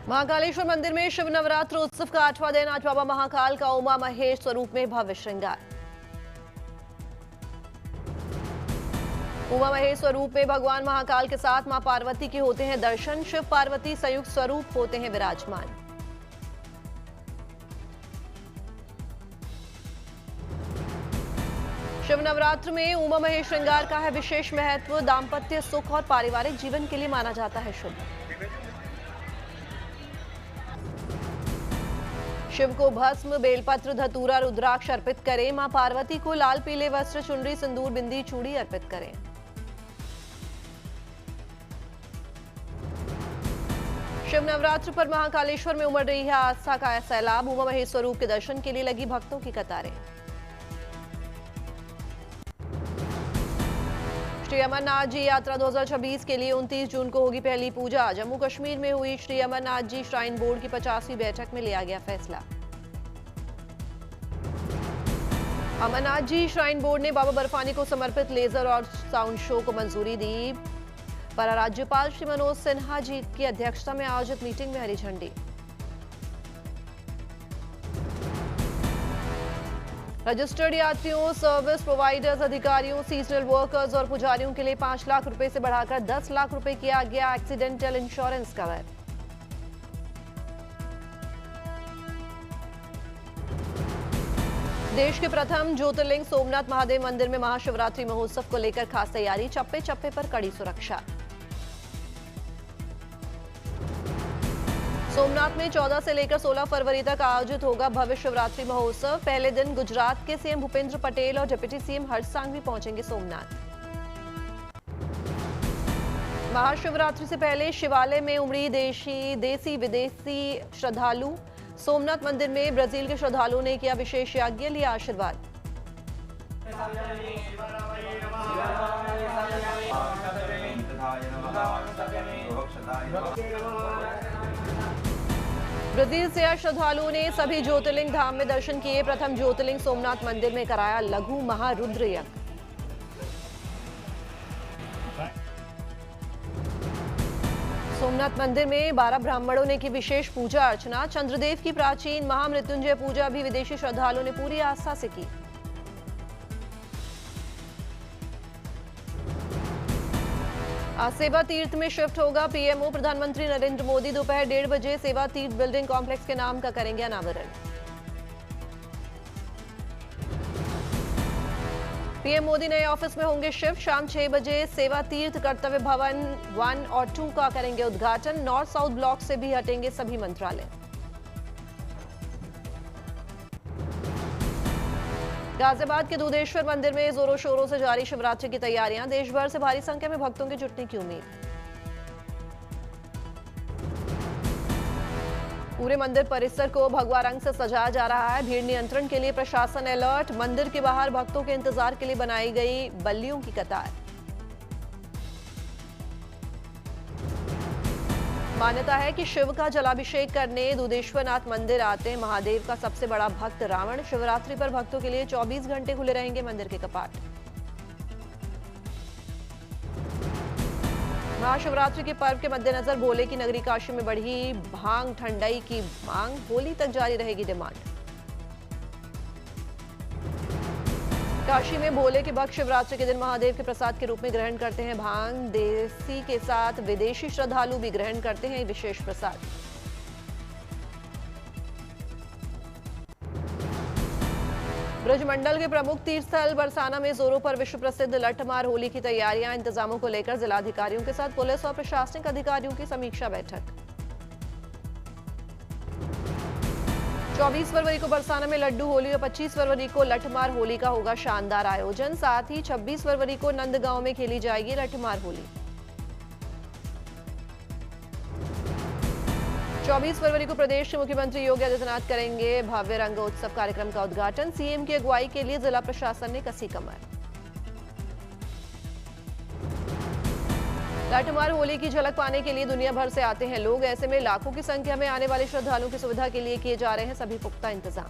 महाकालेश्वर मंदिर में शिव नवरात्र उत्सव का 8वां दिन। आज बाबा महाकाल का उमा महेश स्वरूप में भव्य श्रृंगार। उमा महेश स्वरूप में भगवान महाकाल के साथ मां पार्वती के होते हैं दर्शन। शिव पार्वती संयुक्त स्वरूप होते हैं विराजमान। शिव नवरात्र में उमा महेश श्रृंगार का है विशेष महत्व। दाम्पत्य सुख और पारिवारिक जीवन के लिए माना जाता है शुभ। शिव को भस्म, बेलपत्र, धतूरा, रुद्राक्ष अर्पित करें। मां पार्वती को लाल पीले वस्त्र, चुनरी, सिंदूर, बिंदी, चूड़ी अर्पित करें। शिव नवरात्र पर महाकालेश्वर में उमड़ रही है आस्था का सैलाब। उमा महेश स्वरूप के दर्शन के लिए लगी भक्तों की कतारें। श्री अमरनाथ जी यात्रा 2026 के लिए 29 जून को होगी पहली पूजा। जम्मू कश्मीर में हुई श्री अमरनाथ जी श्राइन बोर्ड की 50वीं बैठक में लिया गया फैसला। अमरनाथ जी श्राइन बोर्ड ने बाबा बर्फानी को समर्पित लेजर और साउंड शो को मंजूरी दी। पर राज्यपाल श्री मनोज सिन्हा जी की अध्यक्षता में आयोजित मीटिंग में हरी झंडी। रजिस्टर्ड यात्रियों, सर्विस प्रोवाइडर्स, अधिकारियों, सीजनल वर्कर्स और पुजारियों के लिए 5 लाख रुपए से बढ़ाकर 10 लाख रुपए किया गया एक्सीडेंटल इंश्योरेंस कवर। देश के प्रथम ज्योतिर्लिंग सोमनाथ महादेव मंदिर में महाशिवरात्रि महोत्सव को लेकर खास तैयारी। चप्पे चप्पे पर कड़ी सुरक्षा। सोमनाथ में 14 से लेकर 16 फरवरी तक आयोजित होगा भव्य शिवरात्रि महोत्सव। पहले दिन गुजरात के सीएम भूपेंद्र पटेल और डिप्टी सीएम हर्ष सांघवी पहुंचेंगे सोमनाथ। महाशिवरात्रि से पहले शिवालय में उमड़ी देसी विदेशी श्रद्धालु। सोमनाथ मंदिर में ब्राजील के श्रद्धालुओं ने किया विशेष यज्ञ, लिया आशीर्वाद। ब्राजील से आए श्रद्धालुओं ने सभी ज्योतिर्लिंग धाम में दर्शन किए। प्रथम ज्योतिर्लिंग सोमनाथ मंदिर में कराया लघु महारुद्र यज्ञ। सोमनाथ मंदिर में 12 ब्राह्मणों ने की विशेष पूजा अर्चना। चंद्रदेव की प्राचीन महामृत्युंजय पूजा भी विदेशी श्रद्धालुओं ने पूरी आस्था से की। आज सेवा तीर्थ में शिफ्ट होगा पीएमओ। प्रधानमंत्री नरेंद्र मोदी दोपहर 1:30 बजे सेवा तीर्थ बिल्डिंग कॉम्प्लेक्स के नाम का करेंगे अनावरण। पीएम मोदी नए ऑफिस में होंगे शिफ्ट। शाम 6 बजे सेवा तीर्थ कर्तव्य भवन 1 और 2 का करेंगे उद्घाटन। नॉर्थ साउथ ब्लॉक से भी हटेंगे सभी मंत्रालय। गाजियाबाद के दूधेश्वर मंदिर में जोरों शोरों से जारी शिवरात्रि की तैयारियां। देश भर से भारी संख्या में भक्तों के जुटने की उम्मीद। पूरे मंदिर परिसर को भगवा रंग से सजाया जा रहा है। भीड़ नियंत्रण के लिए प्रशासन अलर्ट। मंदिर के बाहर भक्तों के इंतजार के लिए बनाई गई बल्लियों की कतार। मान्यता है कि शिव का जलाभिषेक करने दूधेश्वरनाथ मंदिर आते हैं महादेव का सबसे बड़ा भक्त रावण। शिवरात्रि पर भक्तों के लिए 24 घंटे खुले रहेंगे मंदिर के कपाट। महाशिवरात्रि के पर्व के मद्देनजर भोले की नगरी काशी में बढ़ी भांग ठंडाई की मांग। होली तक जारी रहेगी डिमांड। काशी में भोले के भक्त शिवरात्रि के दिन महादेव के प्रसाद के रूप में ग्रहण करते हैं भांग। देसी के साथ विदेशी श्रद्धालु भी ग्रहण करते हैं विशेष प्रसाद। ब्रजमंडल के प्रमुख तीर्थ स्थल बरसाना में जोरों पर विश्व प्रसिद्ध लठमार होली की तैयारियां। इंतजामों को लेकर जिलाधिकारियों के साथ पुलिस और प्रशासनिक अधिकारियों की समीक्षा बैठक। 24 फरवरी को बरसाना में लड्डू होली और 25 फरवरी को लठमार होली का होगा शानदार आयोजन। साथ ही 26 फरवरी को नंदगांव में खेली जाएगी लठमार होली। 24 फरवरी को प्रदेश के मुख्यमंत्री योगी आदित्यनाथ करेंगे भव्य रंगोत्सव कार्यक्रम का उद्घाटन। सीएम की अगुवाई के लिए जिला प्रशासन ने कसी कमर। लठमार होली की झलक पाने के लिए दुनिया भर से आते हैं लोग। ऐसे में लाखों की संख्या में आने वाले श्रद्धालुओं की सुविधा के लिए किए जा रहे हैं सभी पुख्ता इंतजाम।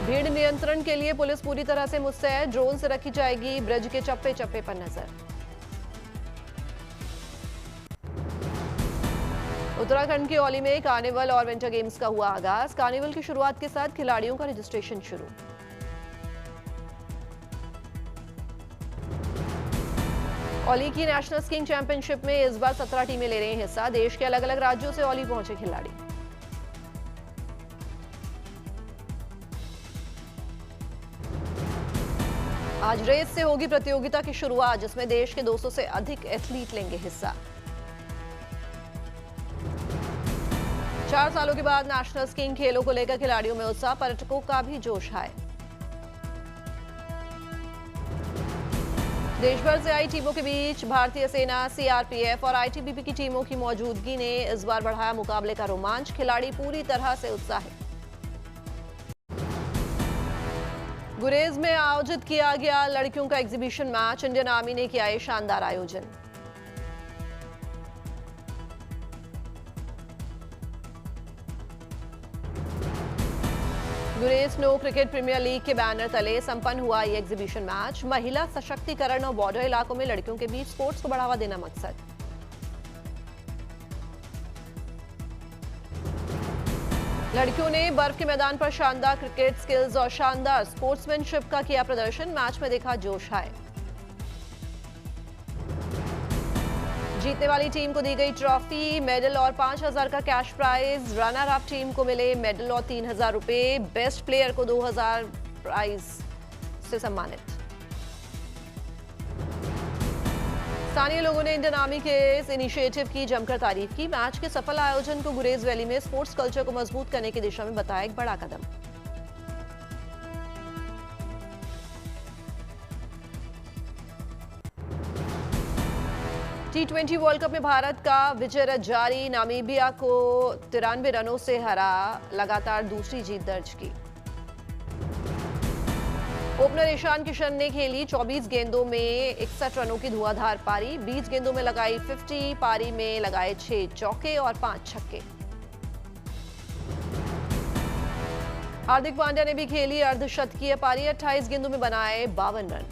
भीड़ नियंत्रण के लिए पुलिस पूरी तरह से मुस्तैद। ड्रोन से रखी जाएगी ब्रज के चप्पे चप्पे पर नजर। उत्तराखंड के औली में कार्निवल और विंटर गेम्स का हुआ आगाज। कार्निवल की शुरुआत के साथ खिलाड़ियों का रजिस्ट्रेशन शुरू। औली की नेशनल स्कीइंग चैंपियनशिप में इस बार 17 टीमें ले रही हैं हिस्सा। देश के अलग अलग राज्यों से औली पहुंचे खिलाड़ी। आज रेस से होगी प्रतियोगिता की शुरुआत, जिसमें देश के 200 से अधिक एथलीट लेंगे हिस्सा। 4 सालों के बाद नेशनल स्कीइंग खेलों को लेकर खिलाड़ियों में उत्साह, पर्यटकों का भी जोश है। देश भर से आई टीमों के बीच भारतीय सेना, सीआरपीएफ और आईटीबीपी की टीमों की मौजूदगी ने इस बार बढ़ाया मुकाबले का रोमांच। खिलाड़ी पूरी तरह से उत्साहित। गुरेज में आयोजित किया गया लड़कियों का एग्जीबिशन मैच। इंडियन आर्मी ने किया ये शानदार आयोजन। गुरेज स्नो क्रिकेट प्रीमियर लीग के बैनर तले संपन्न हुआ ये एग्जीबिशन मैच। महिला सशक्तिकरण और बॉर्डर इलाकों में लड़कियों के बीच स्पोर्ट्स को बढ़ावा देना मकसद। लड़कियों ने बर्फ के मैदान पर शानदार क्रिकेट स्किल्स और शानदार स्पोर्ट्समैनशिप का किया प्रदर्शन। मैच में देखा जोश है। जीतने वाली टीम को दी गई ट्रॉफी, मेडल और 5,000 का cash prize. Runner up team को मिले मेडल और 3,000 रुपए। बेस्ट प्लेयर को 2,000 प्राइज से सम्मानित। स्थानीय लोगों ने इंडियन आर्मी के इस इनिशिएटिव की जमकर तारीफ की। मैच के सफल आयोजन को गुरेज वैली में स्पोर्ट्स कल्चर को मजबूत करने की दिशा में बताया एक बड़ा कदम। T20 वर्ल्ड कप में भारत का विजय जारी। नामीबिया को 93 रनों से हरा, लगातार दूसरी जीत दर्ज की। ओपनर ईशान किशन ने खेली 24 गेंदों में 61 रनों की धुआंधार पारी। 20 गेंदों में लगाई 50, पारी में लगाए 6 चौके और 5 छक्के। हार्दिक पांड्या ने भी खेली अर्धशतकीय पारी। 28 गेंदों में बनाए 52 रन।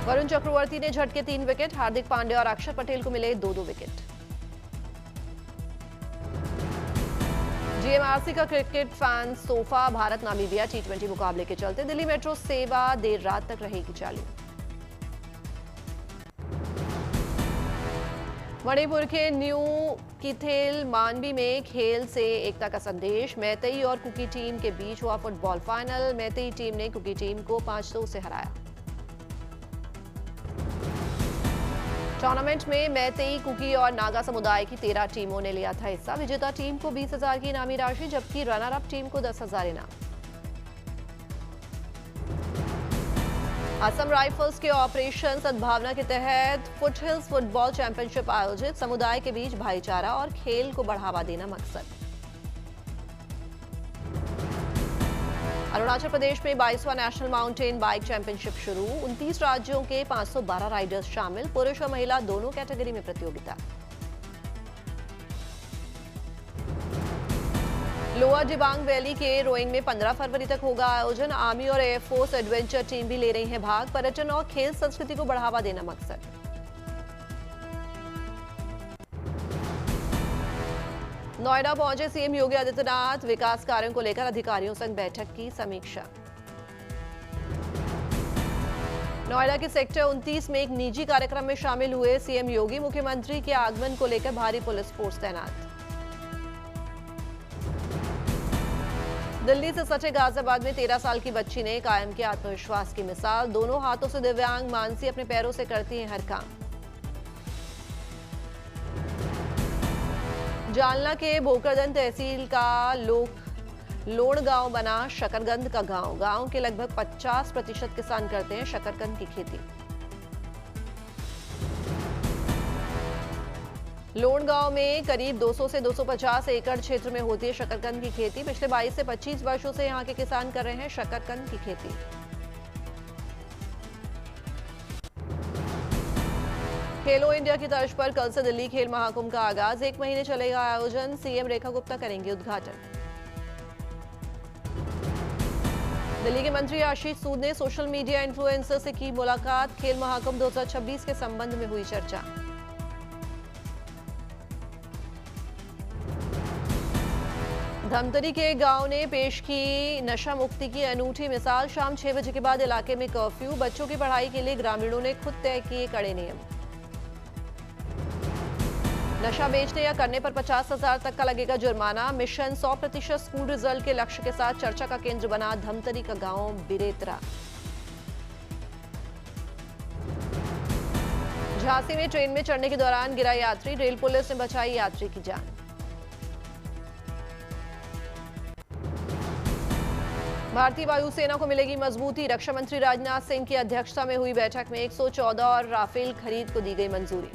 वरुण चक्रवर्ती ने झटके 3 विकेट। हार्दिक पांड्या और अक्षर पटेल को मिले 2-2 विकेट। जीएमआरसी का cricket fan sofa. Bharat Namibia T20 मुकाबले के चलते दिल्ली मेट्रो सेवा देर रात तक रहेगी चालू। मणिपुर के न्यू किथेल मानवी में खेल से एकता का संदेश। मैतेई और कुकी टीम के बीच हुआ फुटबॉल फाइनल। मैतेई टीम ने कुकी टीम को 5-2 से हराया। टूर्नामेंट में मैतेई, कुकी और नागा समुदाय की 13 टीमों ने लिया था हिस्सा। विजेता टीम को 20,000 की इनामी राशि, जबकि रनर अप टीम को 10,000 इनाम। असम राइफल्स के ऑपरेशन सद्भावना के तहत फुटहिल्स फुटबॉल चैंपियनशिप आयोजित। समुदाय के बीच भाईचारा और खेल को बढ़ावा देना मकसद। अरुणाचल प्रदेश में 22वां नेशनल माउंटेन बाइक चैंपियनशिप शुरू। 29 राज्यों के 512 राइडर्स शामिल। पुरुष और महिला दोनों कैटेगरी में प्रतियोगिता। लोअर दिबांग वैली के रोइंग में 15 फरवरी तक होगा आयोजन। आर्मी और एयरफोर्स एडवेंचर टीम भी ले रही है भाग। पर्यटन और खेल संस्कृति को बढ़ावा देना मकसद। नोएडा पहुंचे सीएम योगी आदित्यनाथ। विकास कार्यों को लेकर अधिकारियों संग बैठक की समीक्षा। नोएडा के सेक्टर 29 में एक निजी कार्यक्रम में शामिल हुए सीएम योगी। मुख्यमंत्री के आगमन को लेकर भारी पुलिस फोर्स तैनात। दिल्ली से सटे गाजियाबाद में 13 साल की बच्ची ने कायम किया आत्मविश्वास की मिसाल। दोनों हाथों से दिव्यांग मानसी अपने पैरों से करती है हर काम। जालना के भोकरदन तहसील का लोण गांव बना शकरकंद का गांव। गांव के लगभग 50% किसान करते हैं शकरकंद की खेती। लोण गांव में करीब 200 से 250 एकड़ क्षेत्र में होती है शकरकंद की खेती। पिछले 22 से 25 वर्षों से यहां के किसान कर रहे हैं शकरकंद की खेती। खेलो इंडिया की तर्ज पर कल से दिल्ली खेल महाकुंभ का आगाज। 1 महीने चलेगा आयोजन। सीएम रेखा गुप्ता करेंगे उद्घाटन। दिल्ली के मंत्री आशीष सूद ने सोशल मीडिया इन्फ्लुएंसर से की मुलाकात। खेल महाकुंभ 2026 के संबंध में हुई चर्चा। धमतरी के गांव ने पेश की नशा मुक्ति की अनूठी मिसाल। शाम 6 बजे के बाद इलाके में कर्फ्यू। बच्चों की पढ़ाई के लिए ग्रामीणों ने खुद तय किए कड़े नियम। नशा बेचने या करने पर 50,000 तक का लगेगा जुर्माना। मिशन 100% स्कूल रिजल्ट के लक्ष्य के साथ चर्चा का केंद्र बना धमतरी का गांव बिरेतरा। झांसी में ट्रेन में चढ़ने के दौरान गिरा यात्री। रेल पुलिस ने बचाई यात्री की जान। भारतीय वायुसेना को मिलेगी मजबूती। रक्षा मंत्री राजनाथ सिंह की अध्यक्षता में हुई बैठक में 114 और राफेल खरीद को दी गई मंजूरी।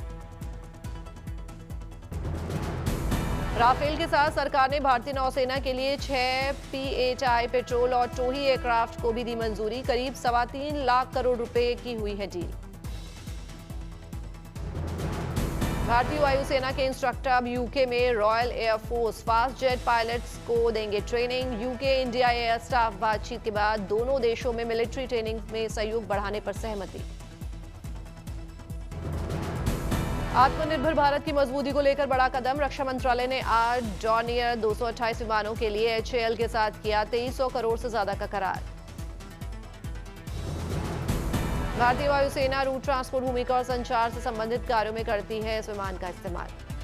राफेल के साथ सरकार ने भारतीय नौसेना के लिए 6 P-8I पेट्रोल और टोही एयरक्राफ्ट को भी दी मंजूरी। करीब 3.25 लाख करोड़ रुपए की हुई है डील। भारतीय वायुसेना के इंस्ट्रक्टर अब यूके में royal air force fast jet pilots को देंगे training. UK India air staff बातचीत के बाद दोनों देशों में मिलिट्री ट्रेनिंग में सहयोग बढ़ाने पर सहमति। आत्मनिर्भर भारत की मजबूती को लेकर बड़ा कदम। रक्षा मंत्रालय ने आज डॉर्नियर 228 विमानों के लिए HAL के साथ किया 2300 करोड़ से ज्यादा का करार। भारतीय वायुसेना रूट ट्रांसपोर्ट, भूमिका और संचार से संबंधित कार्यों में करती है इस विमान का इस्तेमाल।